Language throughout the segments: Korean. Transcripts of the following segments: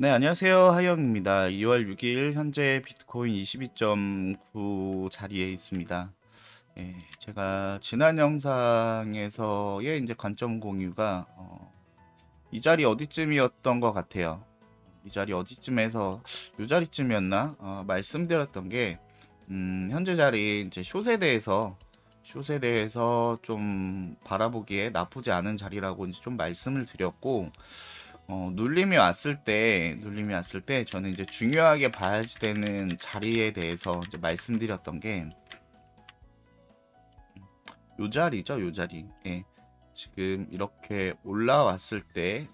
네, 안녕하세요. 하영입니다. 2월 6일 현재 비트코인 22.9 자리에 있습니다. 예, 제가 지난 영상에서의 이제 관점 공유가 이 자리 어디쯤이었던 것 같아요. 이 자리 어디쯤에서 이 자리쯤이었나 말씀드렸던 게 현재 자리 이제 숏에 대해서 좀 바라보기에 나쁘지 않은 자리라고 이제 좀 말씀을 드렸고 눌림이 왔을 때 저는 이제 중요하게 봐야지 되는 자리에 대해서 이제 말씀드렸던 게 요 자리죠, 요 자리. 예. 지금 이렇게 올라왔을 때,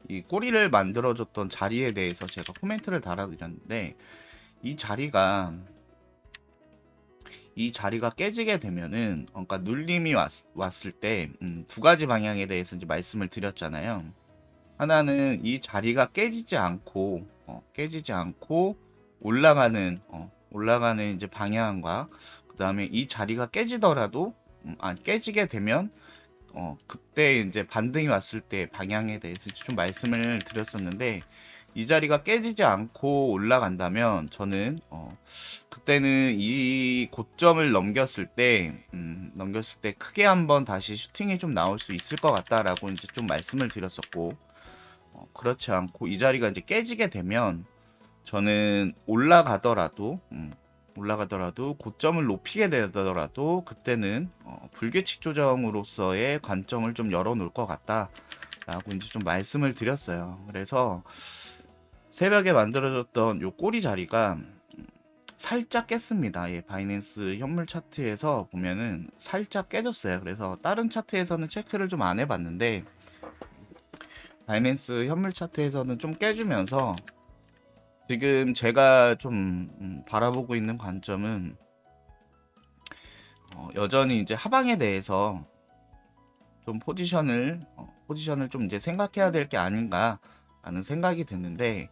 이 꼬리를 만들어줬던 자리에 대해서 제가 코멘트를 달아드렸는데, 이 자리가, 이 자리가 깨지게 되면은, 그러니까 왔을 때, 두 가지 방향에 대해서 이제 말씀을 드렸잖아요. 하나는 이 자리가 깨지지 않고 올라가는 이제 방향과 그 다음에 이 자리가 깨지더라도 깨지게 되면 그때 이제 반등이 왔을 때 방향에 대해서 좀 말씀을 드렸었는데 이 자리가 깨지지 않고 올라간다면 저는 그때는 이 고점을 넘겼을 때 크게 한번 다시 슈팅이 좀 나올 수 있을 것 같다라고 이제 좀 말씀을 드렸었고 그렇지 않고 이 자리가 이제 깨지게 되면 저는 올라가더라도 고점을 높이게 되더라도 그때는 불규칙 조정으로서의 관점을 좀 열어놓을 것 같다라고 이제 좀 말씀을 드렸어요. 그래서 새벽에 만들어졌던 요 꼬리 자리가 살짝 깼습니다. 예, 바이낸스 현물 차트에서 보면은 살짝 깨졌어요. 그래서 다른 차트에서는 체크를 좀 안 해봤는데 바이낸스 현물 차트에서는 좀 깨주면서 지금 제가 좀 바라보고 있는 관점은 여전히 이제 하방에 대해서 좀 포지션을 좀 이제 생각해야 될 게 아닌가라는 생각이 드는데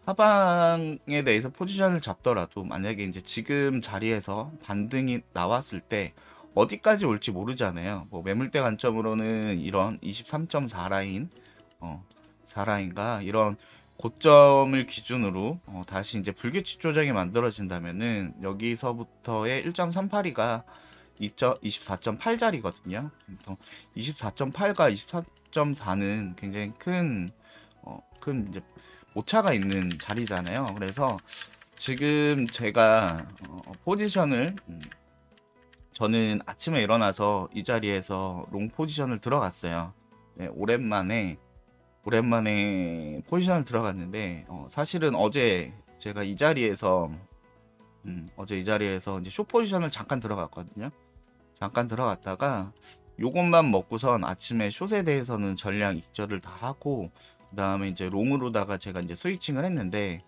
하방에 대해서 포지션을 잡더라도 만약에 이제 지금 자리에서 반등이 나왔을 때 어디까지 올지 모르잖아요. 뭐 매물대 관점으로는 이런 23.4 라인 4라인과 이런 고점을 기준으로 다시 이제 불규칙 조정이 만들어진다면은 여기서부터의 1.38이가 24.8자리거든요. 24.8과 24.4는 굉장히 큰 이제 오차가 있는 자리잖아요. 그래서 지금 제가 포지션을 저는 아침에 일어나서 이 자리에서 롱 포지션을 들어갔어요. 네, 오랜만에 포지션을 들어갔는데 사실은 어제 제가 이 자리에서 이제 숏 포지션을 잠깐 들어갔거든요. 잠깐 들어갔다가 요것만 먹고선 아침에 숏에 대해서는 전량 익절을 다 하고 그 다음에 이제 롱으로다가 제가 이제 스위칭을 했는데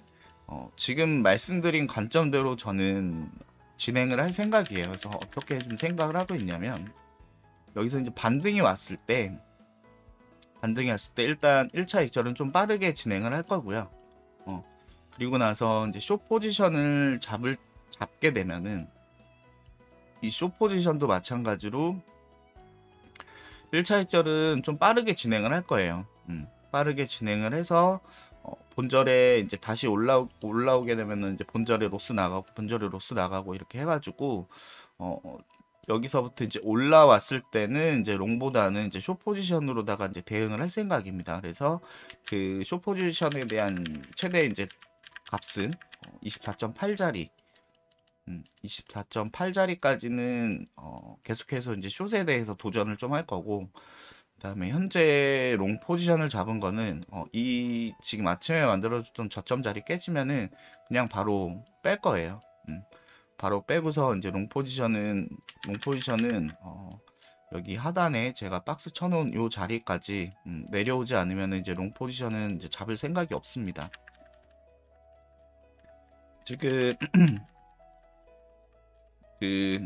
지금 말씀드린 관점대로 저는 진행을 할 생각이에요. 그래서 어떻게 좀 생각을 하고 있냐면 여기서 이제 반등이 왔을 때 일단 1차 익절은 좀 빠르게 진행을 할 거고요. 그리고 나서 이제 숏 포지션을 잡게 되면은 이 숏 포지션도 마찬가지로 1차 익절은 좀 빠르게 진행을 할 거예요. 빠르게 진행을 해서 본절에 이제 다시 올라오게 되면은 이제 본절에 로스 나가고 이렇게 해가지고 여기서부터 이제 올라왔을 때는 이제 롱보다는 이제 숏 포지션으로다가 이제 대응을 할 생각입니다. 그래서 그 숏 포지션에 대한 최대 이제 값은 24.8자리, 24.8자리까지는 계속해서 이제 숏에 대해서 도전을 좀 할 거고, 그다음에 현재 롱 포지션을 잡은 거는 이 지금 아침에 만들어줬던 저점 자리 깨지면은 그냥 바로 뺄 거예요. 바로 빼고서 이제 롱 포지션은 여기 하단에 제가 박스 쳐놓은 요 자리까지 내려오지 않으면 이제 롱 포지션은 이제 잡을 생각이 없습니다. 지금 그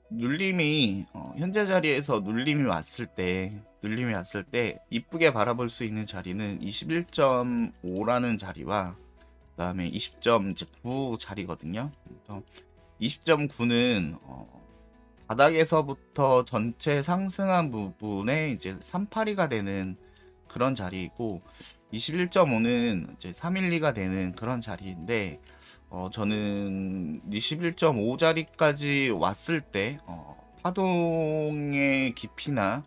눌림이 현재 자리에서 눌림이 왔을 때 이쁘게 바라볼 수 있는 자리는 21.5라는 자리와 그다음에 20.9 자리거든요. 20.9는 바닥에서부터 전체 상승한 부분에 이제 3파리가 되는 그런 자리이고 21.5는 이제 312가 되는 그런 자리인데 저는 21.5 자리까지 왔을 때 파동의 깊이나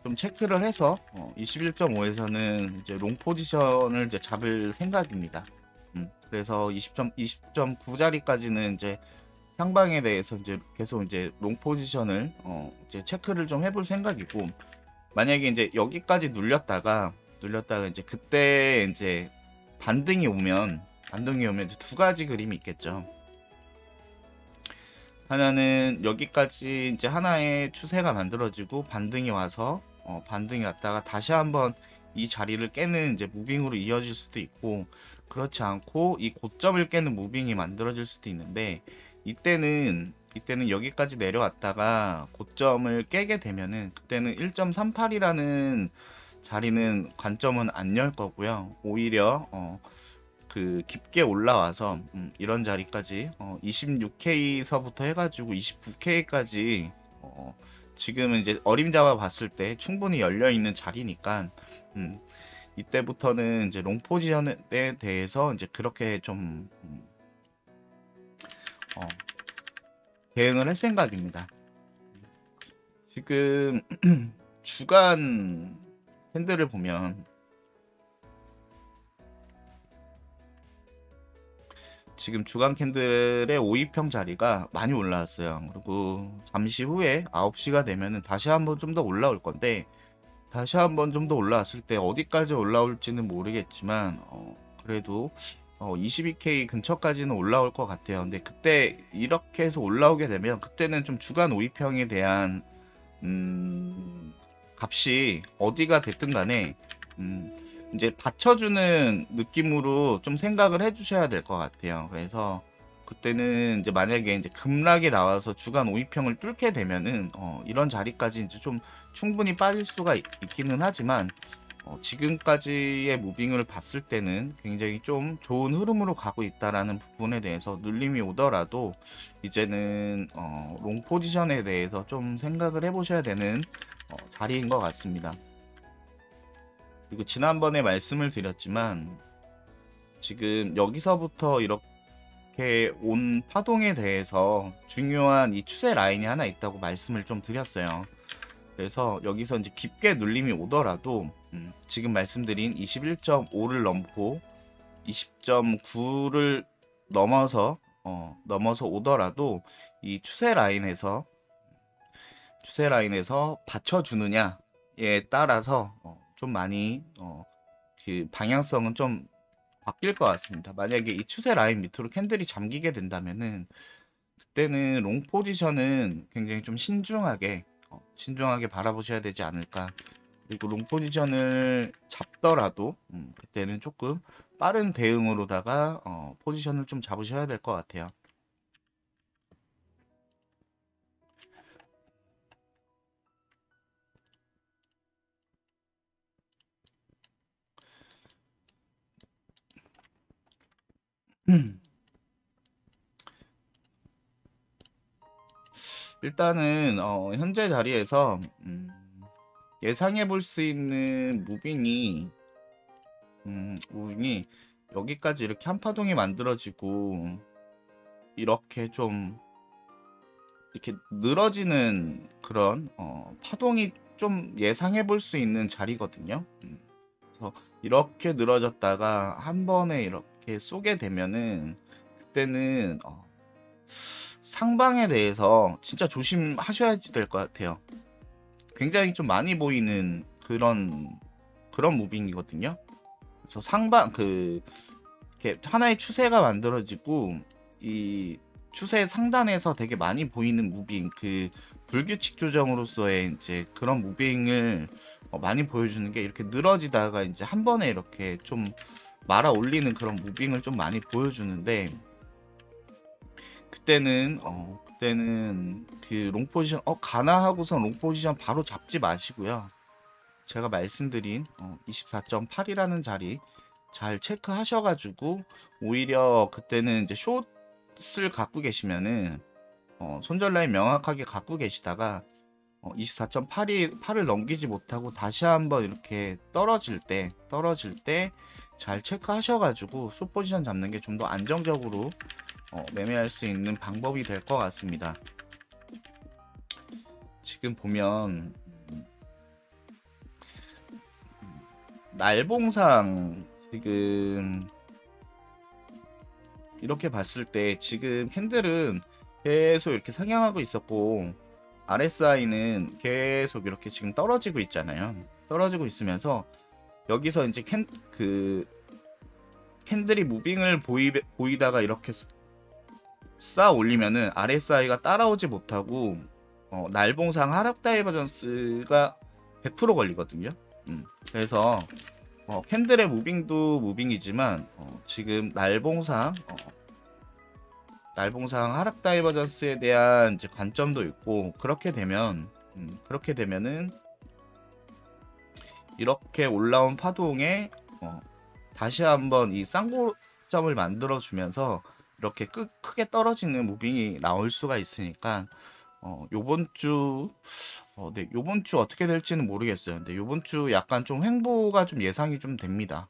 좀 체크를 해서 21.5에서는 이제 롱 포지션을 이제 잡을 생각입니다. 그래서 20.9 자리까지는 이제 상방에 대해서 이제 계속 이제 롱 포지션을 이제 체크를 좀 해볼 생각이고, 만약에 이제 여기까지 눌렸다가 이제 그때 이제 반등이 오면 이제 두 가지 그림이 있겠죠. 하나는 여기까지 이제 하나의 추세가 만들어지고 반등이 와서 반등이 왔다가 다시 한번 이 자리를 깨는 이제 무빙으로 이어질 수도 있고, 그렇지 않고 이 고점을 깨는 무빙이 만들어질 수도 있는데, 이때는 여기까지 내려왔다가 고점을 깨게 되면은 그때는 1.38이라는 자리는 관점은 안 열 거고요. 오히려 그 깊게 올라와서 이런 자리까지 26K서부터 해가지고 29K까지 지금은 이제 어림잡아 봤을 때 충분히 열려 있는 자리니까 이때부터는 이제 롱 포지션에 대해서 이제 그렇게 좀 대응을 할 생각입니다. 지금 주간 캔들을 보면 지금 주간 캔들의 5위평 자리가 많이 올라왔어요. 그리고 잠시 후에 9시가 되면은 다시 한번 좀 더 올라올 건데, 다시 한번 좀 더 올라왔을 때 어디까지 올라올지는 모르겠지만 그래도 22K 근처까지는 올라올 것 같아요. 근데 그때 이렇게 해서 올라오게 되면 그때는 좀 주간 5위평에 대한 값이 어디가 됐든 간에 이제 받쳐주는 느낌으로 좀 생각을 해주셔야 될 것 같아요. 그래서 그때는 이제 만약에 이제 급락이 나와서 주간 5위평을 뚫게 되면은 이런 자리까지 이제 좀 충분히 빠질 수가 있기는 하지만 지금까지의 무빙을 봤을 때는 굉장히 좀 좋은 흐름으로 가고 있다라는 부분에 대해서 눌림이 오더라도 이제는 롱 포지션에 대해서 좀 생각을 해보셔야 되는 자리인 것 같습니다. 그리고 지난번에 말씀을 드렸지만 지금 여기서부터 이렇게 온 파동에 대해서 중요한 이 추세 라인이 하나 있다고 말씀을 좀 드렸어요. 그래서 여기서 이제 깊게 눌림이 오더라도 지금 말씀드린 21.5를 넘고 20.9를 넘어서 오더라도 이 추세 라인에서 받쳐주느냐에 따라서 좀 많이 그 방향성은 좀 바뀔 것 같습니다. 만약에 이 추세 라인 밑으로 캔들이 잠기게 된다면은 그때는 롱 포지션은 굉장히 좀 신중하게 바라보셔야 되지 않을까. 그리고 롱 포지션을 잡더라도 그때는 조금 빠른 대응으로다가 포지션을 좀 잡으셔야 될 것 같아요. 일단은 현재 자리에서 예상해 볼 수 있는 무빙이 여기까지 이렇게 한 파동이 만들어지고 이렇게 좀 이렇게 늘어지는 그런 파동이 좀 예상해 볼 수 있는 자리거든요. 그래서 이렇게 늘어졌다가 한 번에 이렇게 쏘게 되면은 그때는 상방에 대해서 진짜 조심하셔야 될 것 같아요. 굉장히 좀 많이 보이는 그런 무빙이거든요. 그래서 상방 이렇게 하나의 추세가 만들어지고 이 추세 상단에서 되게 많이 보이는 무빙, 그 불규칙 조정으로서의 이제 그런 무빙을 많이 보여주는 게 이렇게 늘어지다가 이제 한 번에 이렇게 좀 말아 올리는 그런 무빙을 좀 많이 보여주는데, 그때는 그 롱 포지션 가나 하고서 롱 포지션 바로 잡지 마시고요. 제가 말씀드린 24.8이라는 자리 잘 체크하셔가지고 오히려 그때는 이제 숏을 갖고 계시면은 손절 라인 명확하게 갖고 계시다가 24.8을 넘기지 못하고 다시 한번 이렇게 떨어질 때 잘 체크하셔가지고 숏 포지션 잡는 게 좀 더 안정적으로 매매할 수 있는 방법이 될 것 같습니다. 지금 보면 날봉상 지금 이렇게 봤을 때 지금 캔들은 계속 이렇게 상향하고 있었고 RSI는 계속 이렇게 지금 떨어지고 있잖아요. 떨어지고 있으면서 여기서 이제 캔들이 무빙을 보이다가 이렇게 쌓아 올리면은 RSI가 따라오지 못하고 날봉상 하락 다이버전스가 100% 걸리거든요. 그래서 캔들의 무빙도 무빙이지만 지금 날봉상 하락 다이버전스에 대한 이제 관점도 있고 그렇게 되면은 이렇게 올라온 파동에 다시 한번 이 쌍고점을 만들어 주면서 이렇게 크게 떨어지는 무빙이 나올 수가 있으니까 요번 주 요번 주 어떻게 될지는 모르겠어요. 근데 요번 주 약간 좀 횡보가 좀 예상이 좀 됩니다.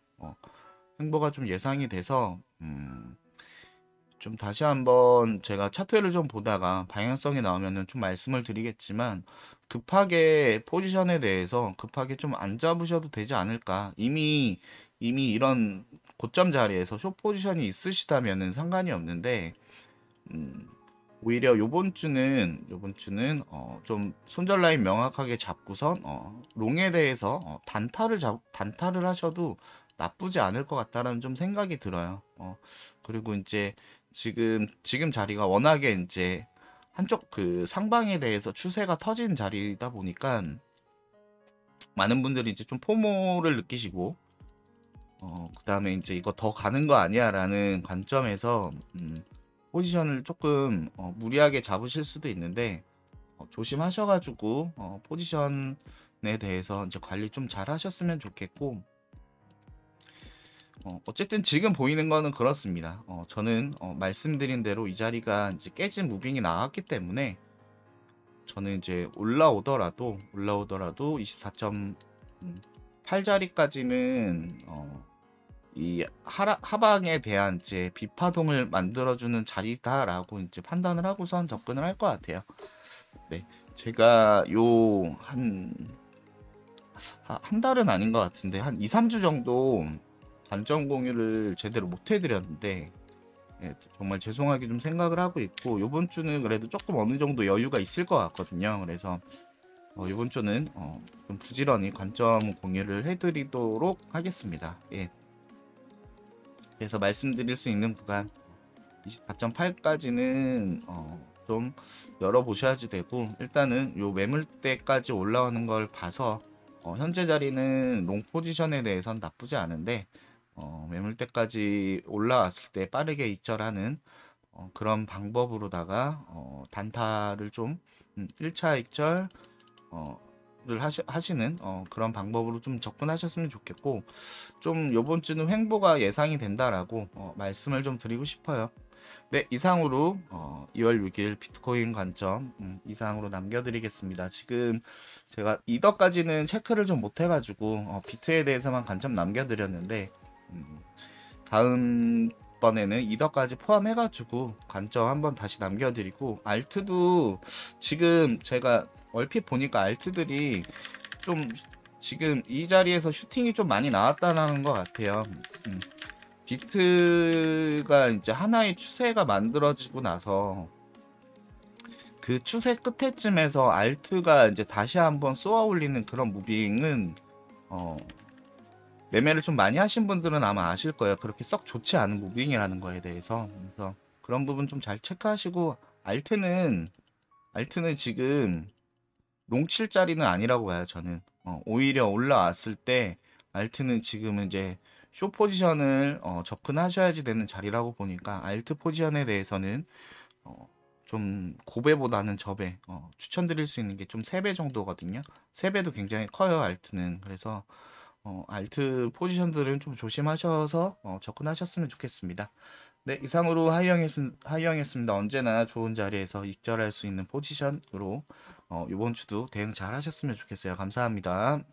횡보가 좀 예상이 돼서 좀 다시 한번 제가 차트를 좀 보다가 방향성이 나오면은 좀 말씀을 드리겠지만 급하게 포지션에 대해서 급하게 좀 안 잡으셔도 되지 않을까. 이미 이런 고점 자리에서 숏 포지션이 있으시다면은 상관이 없는데 오히려 요번 주는 좀 손절 라인 명확하게 잡고선 롱에 대해서 단타를 하셔도 나쁘지 않을 것 같다라는 좀 생각이 들어요. 그리고 이제 지금 자리가 워낙에 이제 한쪽 그 상방에 대해서 추세가 터진 자리다 보니까 많은 분들이 이제 좀 포모를 느끼시고 그다음에 이제 이거 더 가는 거 아니야라는 관점에서 포지션을 조금 무리하게 잡으실 수도 있는데 조심하셔가지고 포지션에 대해서 이제 관리 좀 잘 하셨으면 좋겠고 어쨌든 지금 보이는 거는 그렇습니다. 저는 말씀드린 대로 이 자리가 이제 깨진 무빙이 나왔기 때문에 저는 이제 올라오더라도 24.8자리까지는 이 하방에 대한 이제 비파동을 만들어주는 자리다라고 이제 판단을 하고선 접근을 할 것 같아요. 네, 제가 요 한 달은 아닌 것 같은데 한 2, 3주 정도 관점 공유를 제대로 못 해드렸는데 정말 죄송하게 좀 생각을 하고 있고 요번 주는 그래도 조금 어느 정도 여유가 있을 것 같거든요. 그래서 요번 주는 좀 부지런히 관점 공유를 해드리도록 하겠습니다. 예. 그래서 말씀드릴 수 있는 구간 24.8까지는 좀 열어보셔야지 되고 일단은 요 매물대까지 올라오는 걸 봐서 현재 자리는 롱 포지션에 대해선 나쁘지 않은데 매물대까지 올라왔을 때 빠르게 익절하는 그런 방법으로다가 단타를 좀 1차 익절 를 하시는 그런 방법으로 좀 접근하셨으면 좋겠고 좀 요번 주는 횡보가 예상이 된다라고 말씀을 좀 드리고 싶어요. 네, 이상으로 2월 6일 비트코인 관점 이상으로 남겨드리겠습니다. 지금 제가 이더까지는 체크를 좀 못해가지고 비트에 대해서만 관점 남겨드렸는데 다음번에는 이더까지 포함해가지고 관점 한번 다시 남겨드리고 알트도 지금 제가 얼핏 보니까 알트들이 좀 지금 이 자리에서 슈팅이 좀 많이 나왔다는 것 같아요. 비트가 이제 하나의 추세가 만들어지고 나서 그 추세 끝에쯤에서 알트가 이제 다시 한번 쏘아 올리는 그런 무빙은 매매를 좀 많이 하신 분들은 아마 아실 거예요. 그렇게 썩 좋지 않은 무빙이라는 거에 대해서. 그래서 그런 부분 좀 잘 체크하시고 알트는 지금 롱칠 자리는 아니라고 봐요. 저는 오히려 올라왔을 때 알트는 지금은 이제 쇼 포지션을 접근하셔야지 되는 자리라고 보니까 알트 포지션에 대해서는 좀 고배보다는 저배 추천드릴 수 있는 게 좀 3배 정도거든요. 3배도 굉장히 커요. 알트는. 그래서 알트 포지션들은 좀 조심하셔서 접근하셨으면 좋겠습니다. 네, 이상으로 하이영이었습니다. 언제나 좋은 자리에서 익절할 수 있는 포지션으로 이번 주도 대응 잘 하셨으면 좋겠어요. 감사합니다.